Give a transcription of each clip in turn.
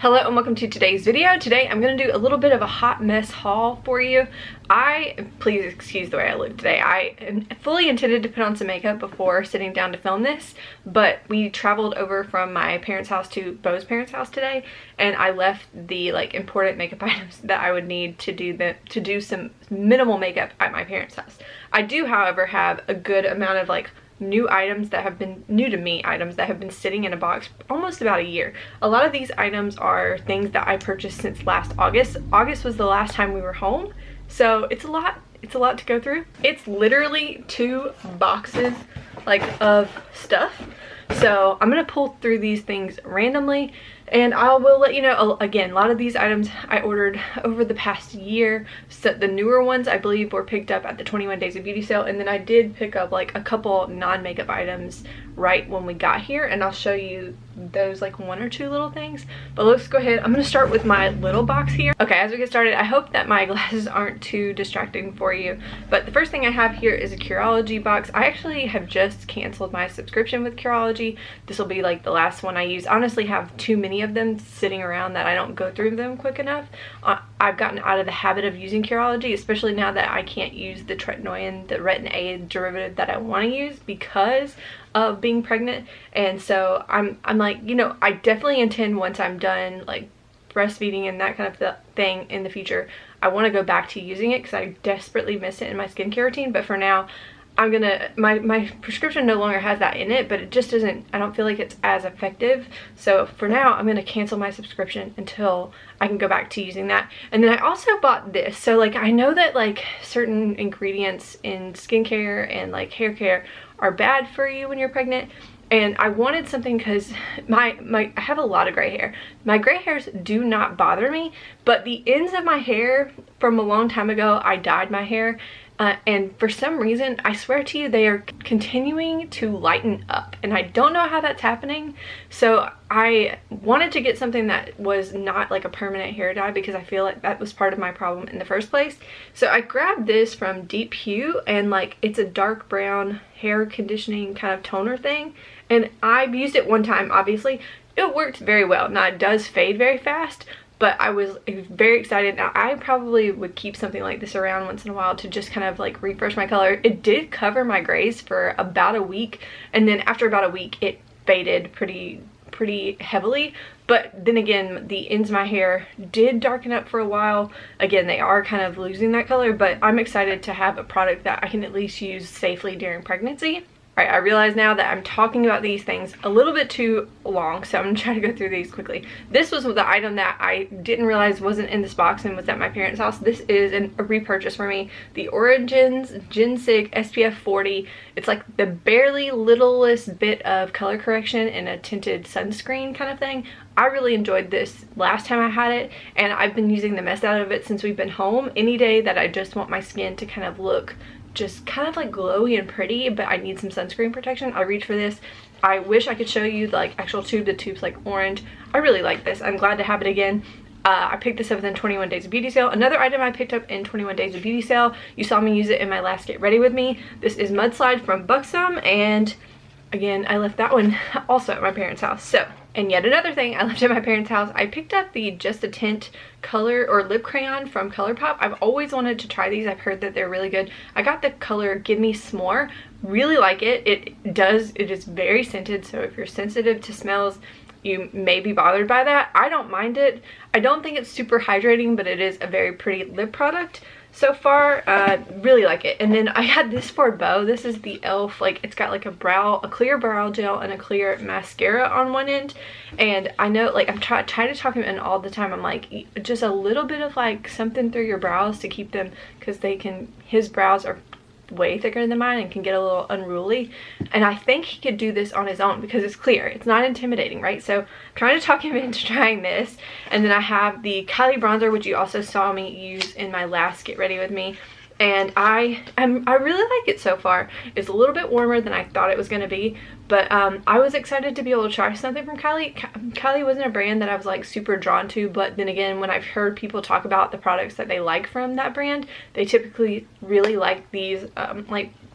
Hello and welcome to today's video. Today I'm going to do a little bit of a hot mess haul for you. Please excuse the way I look today. I fully intended to put on some makeup before sitting down to film this, but we traveled over from my parents' house to Beau's parents' house today, and I left the important makeup items that I would need to do some minimal makeup at my parents' house. I do, however, have a good amount of new items that have been new to me, items that have been sitting in a box almost about a year. A lot of these items are things that I purchased since last August. August was the last time we were home, so it's a lot to go through. It's literally 2 boxes of stuff. So I'm gonna pull through these things randomly, and I will let you know. Again, a lot of these items I ordered over the past year. So the newer ones I believe were picked up at the 21 Days of Beauty sale, and then I did pick up a couple non-makeup items right when we got here, and I'll show you those 1 or 2 little things. But let's go ahead. I'm gonna start with my little box here. Okay, as we get started, I hope that my glasses aren't too distracting for you, but the first thing I have here is a Curology box. I actually have just canceled my subscription with Curology. This will be the last one I use. I honestly have too many of them sitting around that I don't go through them quick enough. I've gotten out of the habit of using Curology, especially now that I can't use the tretinoin, the Retin-A derivative that I want to use because of being pregnant. And so I'm I definitely intend, once I'm done breastfeeding and that kind of thing in the future, I want to go back to using it because I desperately miss it in my skincare routine. But for now, I'm gonna, my prescription no longer has that in it, but it just doesn't, I don't feel like it's as effective. So for now, I'm gonna cancel my subscription until I can go back to using that. And then I also bought this. So I know that certain ingredients in skincare and hair care are bad for you when you're pregnant. And I wanted something because I have a lot of gray hair. My gray hairs do not bother me, but the ends of my hair from a long time ago, I dyed my hair. And for some reason, I swear to you, they are continuing to lighten up, and I don't know how that's happening. So I wanted to get something that was not a permanent hair dye, because I feel like that was part of my problem in the first place. So I grabbed this from Deep Hue, and it's a dark brown hair conditioning kind of toner thing. And I've used it one time, obviously. It worked very well. Now, it does fade very fast, but I was very excited. Now, I probably would keep something like this around once in a while to just kind of refresh my color. It did cover my grays for about a week, and then after about a week, it faded pretty heavily. But then again, the ends of my hair did darken up for a while. Again, they are kind of losing that color, but I'm excited to have a product that I can at least use safely during pregnancy. Alright, I realize now that I'm talking about these things a little bit too long, so I'm going to try to go through these quickly. This was the item that I didn't realize wasn't in this box and was at my parents' house. This is a repurchase for me. The Origins Ginsig SPF 40. It's the barely littlest bit of color correction in a tinted sunscreen kind of thing. I really enjoyed this last time I had it, and I've been using the mess out of it since we've been home. Any day that I just want my skin to kind of look just kind of glowy and pretty, but I need some sunscreen protection, I'll reach for this. I wish I could show you the actual tube. The tube's orange. I really like this. I'm glad to have it again. I picked this up within 21 Days of Beauty sale. Another item I picked up in 21 Days of Beauty sale, you saw me use it in my last Get Ready With Me. This is Mudslide from Buxom, and again, I left that one also at my parents' house. So, and yet another thing I left at my parents' house, I picked up the Just a Tint color or lip crayon from ColourPop. I've always wanted to try these. I've heard that they're really good. I got the color Give Me S'more. Really like it. It is very scented, so if you're sensitive to smells, you may be bothered by that. I don't mind it. I don't think it's super hydrating, but it is a very pretty lip product. So far, really like it. And then I had this for Beau. This is the e.l.f. It's got a clear brow gel and a clear mascara on one end. And I know, I'm trying to talk him in all the time. I'm just a little bit of something through your brows to keep them, because his brows are way thicker than mine and can get a little unruly, and I think he could do this on his own because it's clear. It's not intimidating, right? So I'm trying to talk him into trying this. And then I have the Kylie bronzer, which you also saw me use in my last Get Ready With Me, and I really like it so far. It's a little bit warmer than I thought it was going to be, but I was excited to be able to try something from Kylie. Kylie wasn't a brand that I was super drawn to, but then again, when I've heard people talk about the products that they like from that brand, they typically really like these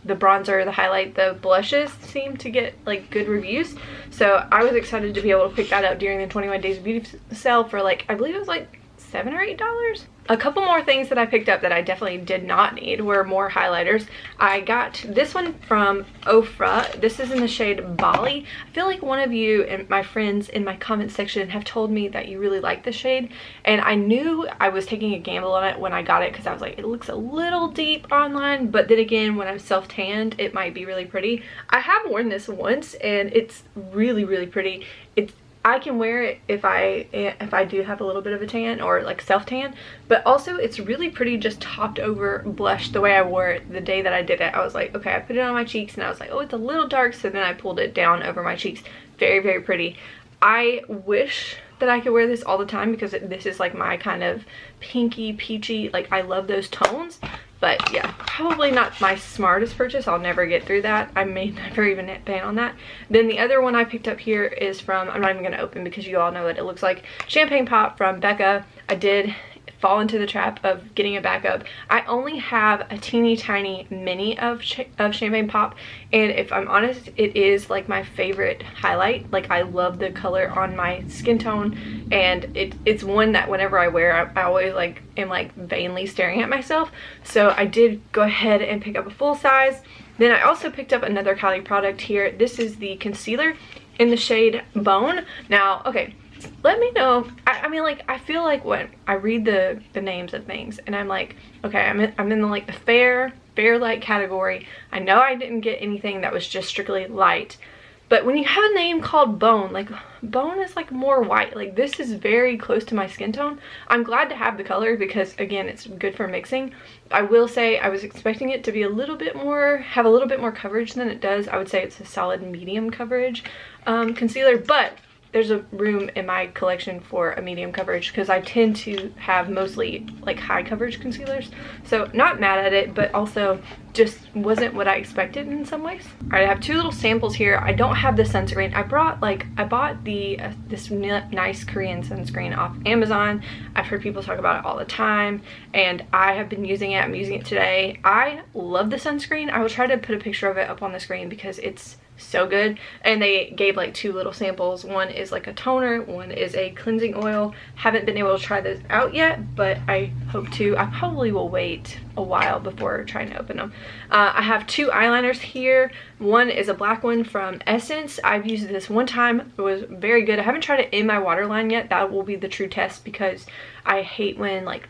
the bronzer, the highlight, the blushes seem to get like good reviews. So I was excited to be able to pick that up during the 21 Days of Beauty sale for like, I believe it was like $7 or $8. A couple more things that I picked up that I definitely did not need were more highlighters. I got this one from Ofra. This is in the shade Bali. I feel like one of you and my friends in my comment section have told me that you really like this shade, and I knew I was taking a gamble on it when I got it because I was like, it looks a little deep online, but then again, when I'm self-tanned, it might be really pretty. I have worn this once and it's really, really pretty. I can wear it if I do have a little bit of a tan or like self-tan, but also it's really pretty just topped over blush the way I wore it the day that I did it. I was like, okay, I put it on my cheeks and I was like, oh, it's a little dark, so then I pulled it down over my cheeks. Very, very pretty. I wish that I could wear this all the time because this is like my kind of pinky, peachy, like I love those tones. But yeah, probably not my smartest purchase. I'll never get through that. I may never even ban on that. Then the other one I picked up here is from, I'm not even going to open because you all know what it looks like, Champagne Pop from Becca. I did fall into the trap of getting it back up. I only have a teeny tiny mini of Champagne Pop, and if I'm honest, it is like my favorite highlight. Like I love the color on my skin tone, and it's one that whenever I wear, I always like am like vainly staring at myself. So I did go ahead and pick up a full size. Then I also picked up another Kylie product here. This is the concealer in the shade Bone. Now, okay, let me know. I mean, like, I feel like when I read the names of things and I'm like, okay, I'm in the, like, the fair light category. I know I didn't get anything that was just strictly light, but when you have a name called Bone, like, Bone is like more white. Like, this is very close to my skin tone. I'm glad to have the color because, again, it's good for mixing. I will say I was expecting it to be a little bit more, have a little bit more coverage than it does. I would say it's a solid medium coverage concealer, but there's a room in my collection for a medium coverage because I tend to have mostly like high coverage concealers. So not mad at it, but also just wasn't what I expected in some ways. All right, I have two little samples here. I don't have the sunscreen. I bought the this nice Korean sunscreen off Amazon. I've heard people talk about it all the time, and I have been using it. I'm using it today. I love the sunscreen. I will try to put a picture of it up on the screen because it's so good. And they gave like two little samples. One is like a toner, one is a cleansing oil. Haven't been able to try those out yet, but I hope to. I probably will wait a while before trying to open them. I have two eyeliners here. One is a black one from Essence. I've used this one time. It was very good. I haven't tried it in my waterline yet. That will be the true test because I hate when like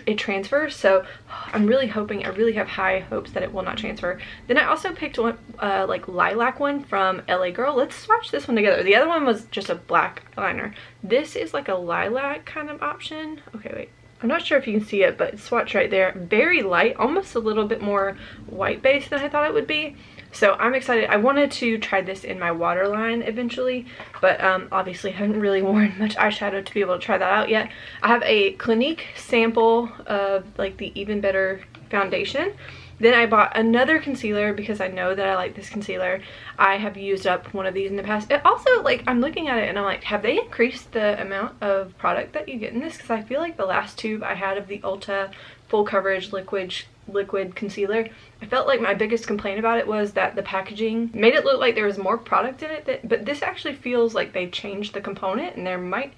it transfers. So I'm really hoping, I really have high hopes that it will not transfer. Then I also picked one like lilac one from LA Girl. Let's swatch this one together. The other one was just a black liner. This is like a lilac kind of option. Okay, wait, I'm not sure if you can see it, but it's swatched right there. Very light, almost a little bit more white based than I thought it would be. So I'm excited. I wanted to try this in my waterline eventually, but obviously haven't really worn much eyeshadow to be able to try that out yet. I have a Clinique sample of like the Even Better foundation. Then I bought another concealer because I know that I like this concealer. I have used up one of these in the past. It also, like, I'm looking at it and I'm like, have they increased the amount of product that you get in this? Because I feel like the last tube I had of the Ulta full coverage liquid concealer, I felt like my biggest complaint about it was that the packaging made it look like there was more product in it, but this actually feels like they changed the component and there might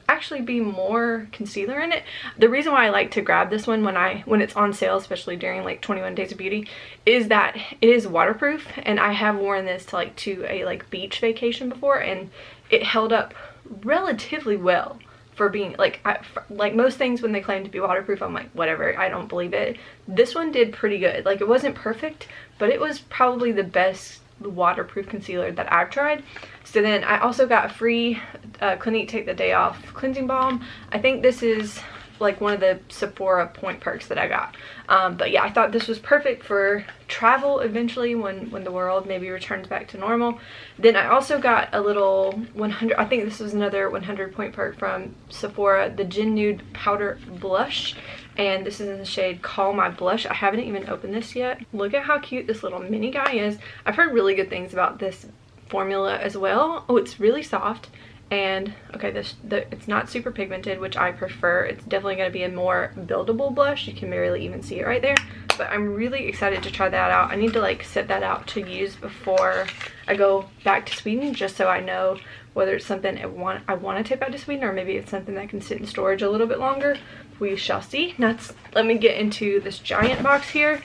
actually be more concealer in it. The reason why I like to grab this one when it's on sale, especially during like 21 Days of Beauty, is that it is waterproof, and I have worn this to a like beach vacation before and it held up relatively well for being like like most things when they claim to be waterproof, I'm like, whatever, I don't believe it. This one did pretty good. Like, it wasn't perfect, but it was probably the best waterproof concealer that I've tried. So then I also got a free Clinique Take the Day Off cleansing balm. I think this is like one of the Sephora point perks that I got. But yeah, I thought this was perfect for travel eventually when the world maybe returns back to normal. Then I also got a little 100, I think this was another 100 point perk from Sephora, the Gen Nude Powder Blush. And this is in the shade Call My Blush. I haven't even opened this yet. Look at how cute this little mini guy is. I've heard really good things about this formula as well. Oh, it's really soft And okay, it's not super pigmented, which I prefer. It's definitely going to be a more buildable blush. You can barely even see it right there, but I'm really excited to try that out. I need to like set that out to use before I go back to Sweden, just so I know whether it's something I want to take back to Sweden, or maybe it's something that can sit in storage a little bit longer. We shall see. Let me get into this giant box here.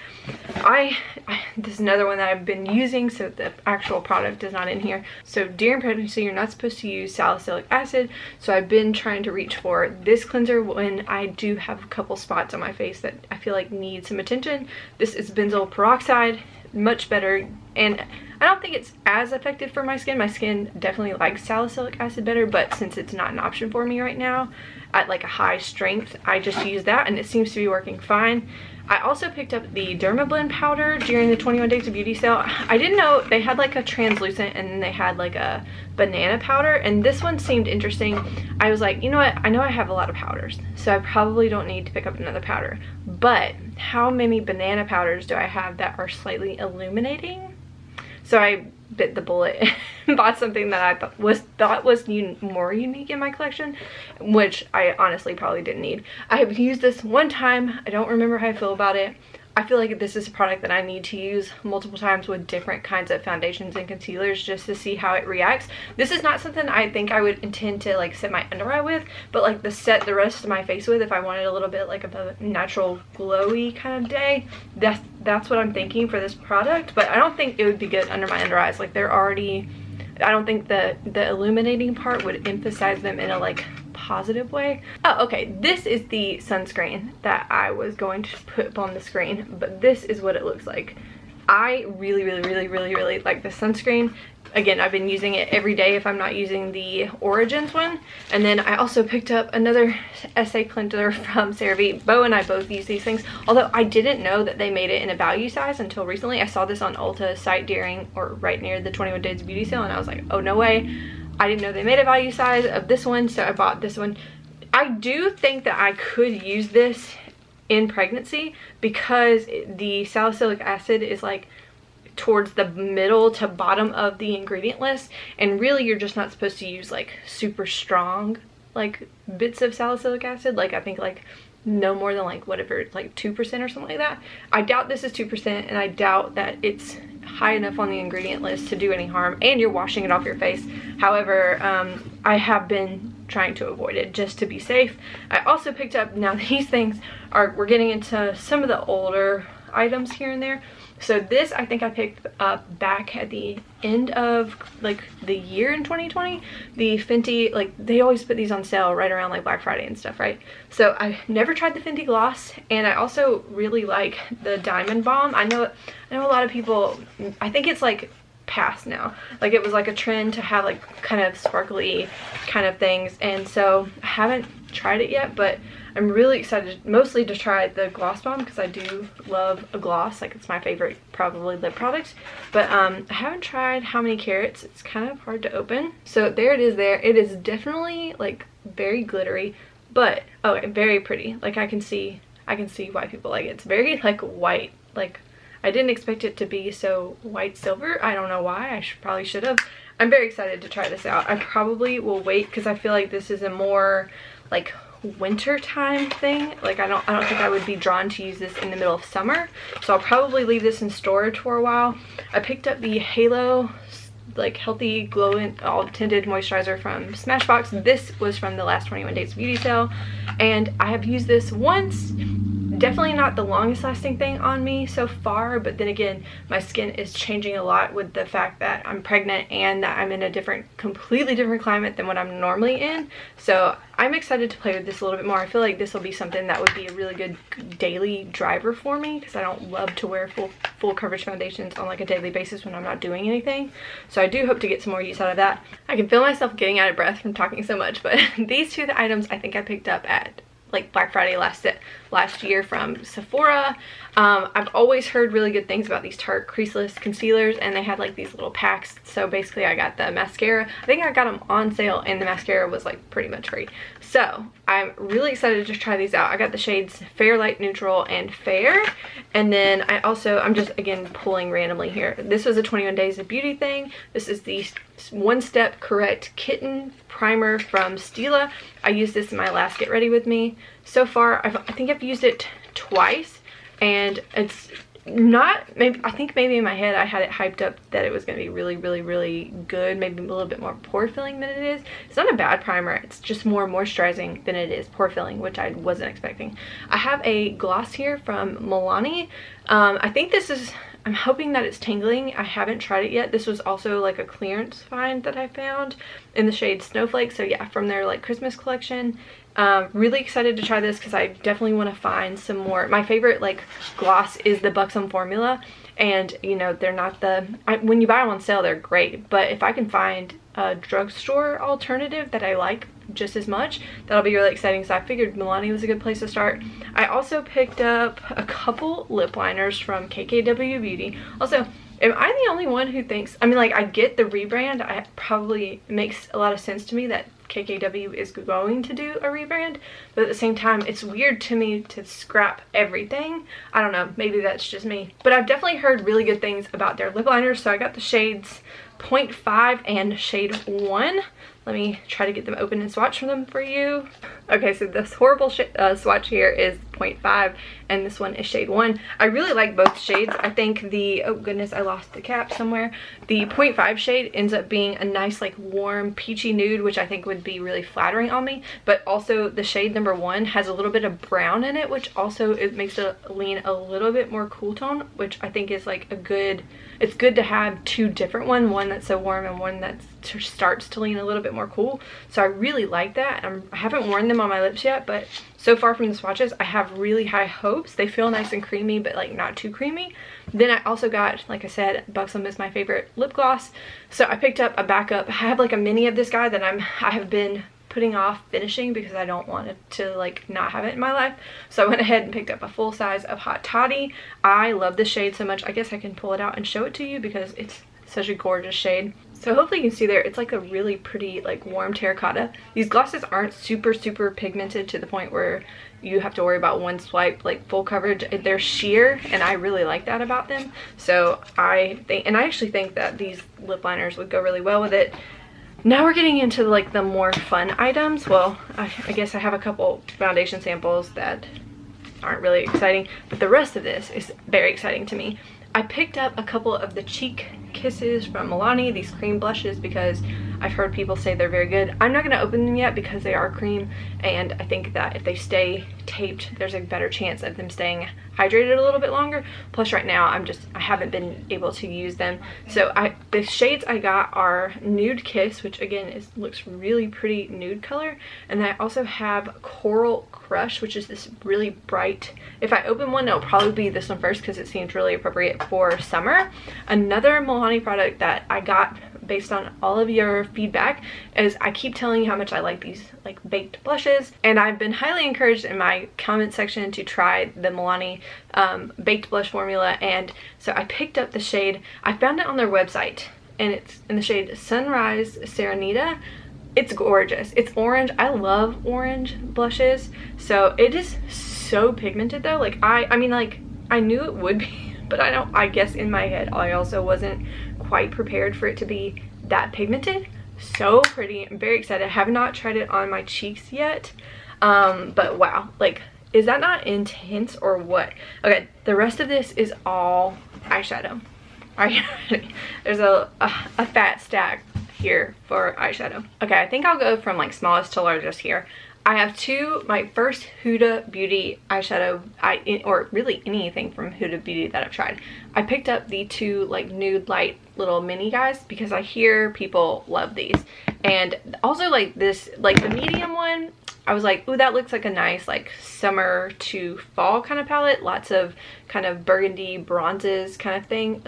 This is another one that I've been using, so the actual product is not in here. So during pregnancy, you're not supposed to use salicylic acid, so I've been trying to reach for this cleanser when I do have a couple spots on my face that I feel like need some attention. This is benzoyl peroxide, much better, and I don't think it's as effective for my skin. My skin definitely likes salicylic acid better, but since it's not an option for me right now at like a high strength, I just use that and it seems to be working fine. I also picked up the Dermablend powder during the 21 Days of Beauty sale. I didn't know they had like a translucent and then they had like a banana powder, and this one seemed interesting. I was like, you know what, I know I have a lot of powders, so I probably don't need to pick up another powder, but how many banana powders do I have that are slightly illuminating? So I bit the bullet and bought something that I thought was more unique in my collection, which I honestly probably didn't need. I have used this one time. I don't remember how I feel about it. I feel like this is a product that I need to use multiple times with different kinds of foundations and concealers just to see how it reacts. This is not something I think I would intend to like set my under eye with, but like set the rest of my face with if I wanted a little bit like of a natural glowy kind of day. That's what I'm thinking for this product, but I don't think it would be good under my under eyes. Like they're already, I don't think the illuminating part would emphasize them in a like positive way. Oh, okay, this is the sunscreen that I was going to put on the screen, but this is what it looks like. I really like this sunscreen. Again, I've been using it every day if I'm not using the Origins one. And then I also picked up another essay cleanser from CeraVe. Bo and I both use these things, although I didn't know that they made it in a value size until recently. I saw this on Ulta's site during or right near the 21 Days of Beauty sale, and I was like, oh no way. I didn't know they made a value size of this one, so I bought this one. I do think that I could use this in pregnancy because the salicylic acid is like towards the middle to bottom of the ingredient list, and really you're just not supposed to use like super strong like bits of salicylic acid. Like I think like no more than like whatever, like 2% or something like that. I doubt this is 2%, and I doubt that it's high enough on the ingredient list to do any harm, and you're washing it off your face. However, I have been trying to avoid it just to be safe. I also picked up, now these things are, we're getting into some of the older items here and there. So this I think I picked up back at the end of like the year in 2020. The Fenty, like they always put these on sale right around like Black Friday and stuff, right? So I never tried the Fenty gloss, and I also really like the Diamond Balm. I know a lot of people, I think it's like past now. Like it was like a trend to have like kind of sparkly kind of things, and so I haven't tried it yet, but I'm really excited mostly to try the Gloss Bomb because I do love a gloss. Like it's my favorite probably lip product, but I haven't tried How Many Carats. It's kind of hard to open. So there it is there. It is definitely like very glittery, but okay, very pretty. Like I can see why people like it. It's very like white. Like I didn't expect it to be so white silver. I don't know why. I probably should have. I'm very excited to try this out. I probably will wait because I feel like this is a more like winter time thing. Like I don't think I would be drawn to use this in the middle of summer, so I'll probably leave this in storage for a while. I picked up the Halo like healthy glow all tinted moisturizer from Smashbox. This was from the last 21 Days of Beauty sale, and I have used this once. Definitely not the longest lasting thing on me so far, but then again, my skin is changing a lot with the fact that I'm pregnant and that I'm in a completely different climate than what I'm normally in. So I'm excited to play with this a little bit more. I feel like this will be something that would be a really good daily driver for me because I don't love to wear full coverage foundations on like a daily basis when I'm not doing anything. So I do hope to get some more use out of that. I can feel myself getting out of breath from talking so much, but these two items I think I picked up at like Black Friday last year from Sephora. I've always heard really good things about these Tarte creaseless concealers, and they had like these little packs. So basically I got the mascara. I think I got them on sale, and the mascara was like pretty much free. So I'm really excited to try these out. I got the shades Fair, Light, Neutral, and Fair. And then I'm just again pulling randomly here. This was a 21 Days of Beauty thing. This is the One Step Correct Kitten Primer from Stila. I used this in my last Get Ready With Me. So far, I think I've used it twice, and it's not, maybe, I think maybe in my head I had it hyped up that it was going to be really, really, really good, maybe a little bit more pore filling than it is. It's not a bad primer, it's just more moisturizing than it is pore filling, which I wasn't expecting. I have a gloss here from Milani. I think this is, I'm hoping that it's tingling. I haven't tried it yet. This was also like a clearance find that I found in the shade Snowflake. So yeah, from their like Christmas collection. Really excited to try this because I definitely want to find some more. My favorite like gloss is the Buxom formula, and you know, they're not the, when you buy them on sale they're great, but if I can find a drugstore alternative that I like just as much, that'll be really exciting. So I figured Milani was a good place to start. I also picked up a couple lip liners from KKW Beauty. Also, am I the only one who thinks, I mean, like, I get the rebrand, I probably makes a lot of sense to me that KKW is going to do a rebrand, but at the same time it's weird to me to scrap everything. I don't know, maybe that's just me, but I've definitely heard really good things about their lip liners. So I got the shades 0.5 and shade 1. Let me try to get them open and swatch them for you. Okay, so this horrible swatch here is 0.5 and this one is shade 1. I really like both shades. I think the, oh goodness, I lost the cap somewhere. The 0.5 shade ends up being a nice like warm peachy nude, which I think would be really flattering on me. But also the shade number 1 has a little bit of brown in it, which also it makes it lean a little bit more cool tone, which I think is like a good, it's good to have two different one that's so warm and one that starts to lean a little bit more cool. So I really like that. I haven't worn them on my lips yet, but so far from the swatches I have really high hopes. They feel nice and creamy, but like not too creamy. Then I also got, like I said, Buxom is my favorite lip gloss, so I picked up a backup. I have like a mini of this guy that I have been putting off finishing because I don't want it to like not have it in my life. So I went ahead and picked up a full size of Hot Toddy. I love this shade so much. I guess I can pull it out and show it to you because it's such a gorgeous shade. So hopefully you can see there, it's like a really pretty like warm terracotta. These glosses aren't super pigmented to the point where you have to worry about one swipe like full coverage. They're sheer and I really like that about them. So I think, and I actually think that these lip liners would go really well with it. Now we're getting into like the more fun items. Well, I guess I have a couple foundation samples that aren't really exciting, but the rest of this is very exciting to me. I picked up a couple of the Cheek Kisses from Milani, these cream blushes, because I've heard people say they're very good. I'm not going to open them yet because they are cream, and I think that if they stay taped, there's a better chance of them staying hydrated a little bit longer. Plus right now I haven't been able to use them. So the shades I got are Nude Kiss, which again looks really pretty nude color, and then I also have Coral Crush, which is this really bright, if I open one it'll probably be this one first because it seems really appropriate for summer. Another Milani product that I got based on all of your feedback is, I keep telling you how much I like these like baked blushes, and I've been highly encouraged in my comment section to try the Milani baked blush formula, and so I picked up the shade. I found it on their website and it's in the shade Sunrise Serenita. It's gorgeous. It's orange. I love orange blushes. So it is so pigmented though. Like I mean like I knew it would be, but I guess in my head I also wasn't quite prepared for it to be that pigmented. So pretty. I'm very excited. I have not tried it on my cheeks yet, but wow, like, is that not intense or what? Okay, the rest of this is all eyeshadow. Are you ready? There's a fat stack here for eyeshadow. Okay, I think I'll go from like smallest to largest here. I have my first Huda Beauty eyeshadow, or really anything from Huda Beauty that I've tried. I picked up the two like nude light little mini guys because I hear people love these. And also like this, like the medium one, I was like, ooh, that looks like a nice like summer to fall kind of palette. Lots of kind of burgundy bronzes kind of thing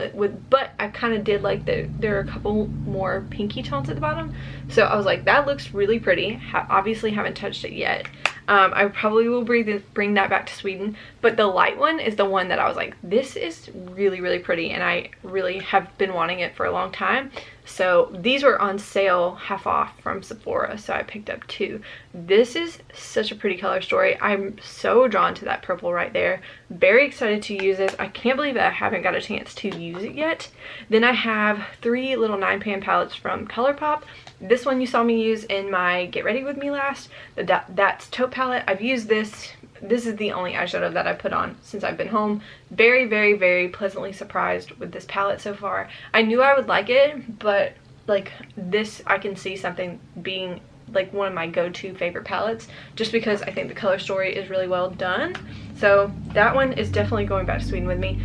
but I kind of did like there are a couple more pinky tones at the bottom. So I was like, that looks really pretty. Obviously haven't touched it yet. I probably will bring that back to Sweden, but the light one is the one that I was like, this is really pretty, and I really have been wanting it for a long time. So these were on sale half off from Sephora, so I picked up 2. This is such a pretty color story. I'm so drawn to that purple right there. Very excited to use this. I can't believe that I haven't got a chance to use it yet. Then I have 3 little 9-pan palettes from ColourPop. This one you saw me use in my Get Ready With Me last. That's Taupe palette. I've used this. This is the only eyeshadow that I put on since I've been home. Very, very, very pleasantly surprised with this palette so far. I knew I would like it, but like this, I can see something being like one of my go-to favorite palettes just because I think the color story is really well done. So that one is definitely going back to Sweden with me.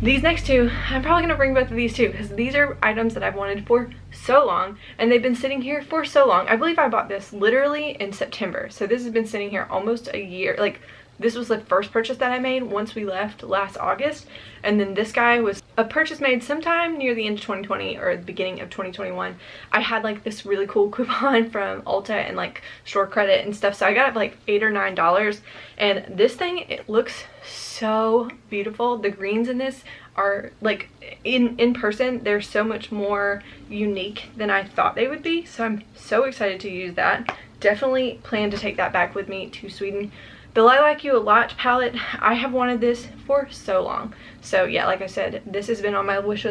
These next 2, I'm probably gonna bring both of these too because these are items that I've wanted for so long and they've been sitting here for so long. I believe I bought this literally in September. So this has been sitting here almost a year. Like, this was the first purchase that I made once we left last August. And then this guy was a purchase made sometime near the end of 2020 or the beginning of 2021. I had like this really cool coupon from Ulta and like store credit and stuff. So I got it like $8 or $9. And this thing, it looks so beautiful. The greens in this are like in person, they're so much more unique than I thought they would be. So I'm so excited to use that. Definitely plan to take that back with me to Sweden. The Lilac You a Lot palette, I have wanted this for so long. So yeah, like I said, this has been on my wish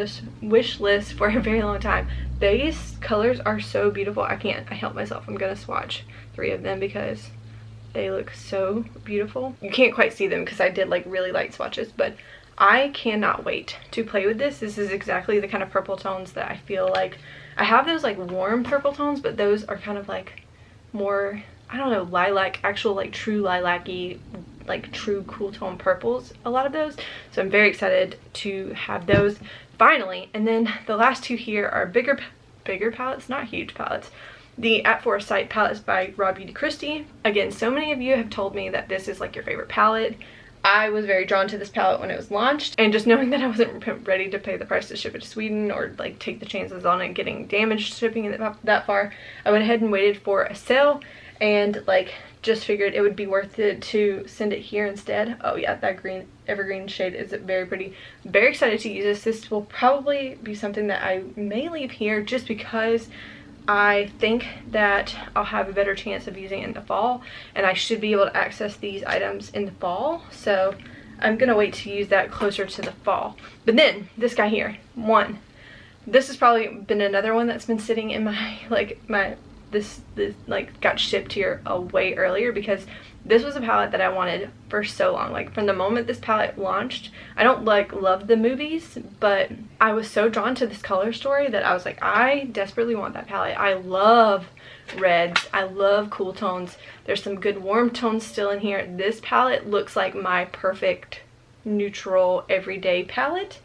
list for a very long time. These colors are so beautiful. I help myself. I'm gonna swatch 3 of them because they look so beautiful. You can't quite see them because I did like really light swatches, but I cannot wait to play with this. This is exactly the kind of purple tones that I feel like I have. Those like warm purple tones, but those are kind of like more, I don't know, lilac, actual like true lilac-y, like true cool tone purples, a lot of those. So I'm very excited to have those finally. And then the last 2 here are bigger palettes, not huge palettes. The At Forest Sight palettes by Raw Beauty Kristi. Again, so many of you have told me that this is like your favorite palette. I was very drawn to this palette when it was launched, and just knowing that I wasn't ready to pay the price to ship it to Sweden or like take the chances on it getting damaged shipping it that far, I went ahead and waited for a sale and like just figured it would be worth it to send it here instead. Oh yeah, that green evergreen shade is very pretty. Very excited to use this. This will probably be something that I may leave here just because I think that I'll have a better chance of using it in the fall, and I should be able to access these items in the fall. So I'm gonna wait to use that closer to the fall. But then this guy here, this has probably been another one that's been sitting in my this like got shipped here way earlier because this was a palette that I wanted for so long. Like from the moment this palette launched, I don't like love the movies, but I was so drawn to this color story that I was like, I desperately want that palette. I love reds, I love cool tones. There's some good warm tones still in here. This palette looks like my perfect neutral everyday palette,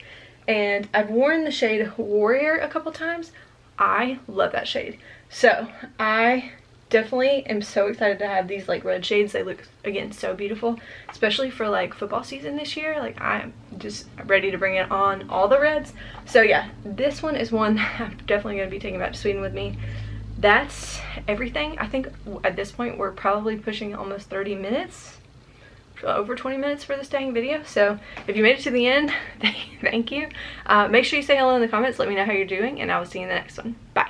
and I've worn the shade Warrior a couple times. I love that shade. So I definitely am so excited to have these like red shades. They look, again, so beautiful, especially for like football season this year. Like I'm just ready to bring it on all the reds. So yeah, this one is one that I'm definitely going to be taking back to Sweden with me. That's everything. I think at this point we're probably pushing almost 30 minutes, over 20 minutes for this dang video. So if you made it to the end, thank you. Make sure you say hello in the comments. Let me know how you're doing, and I will see you in the next one. Bye.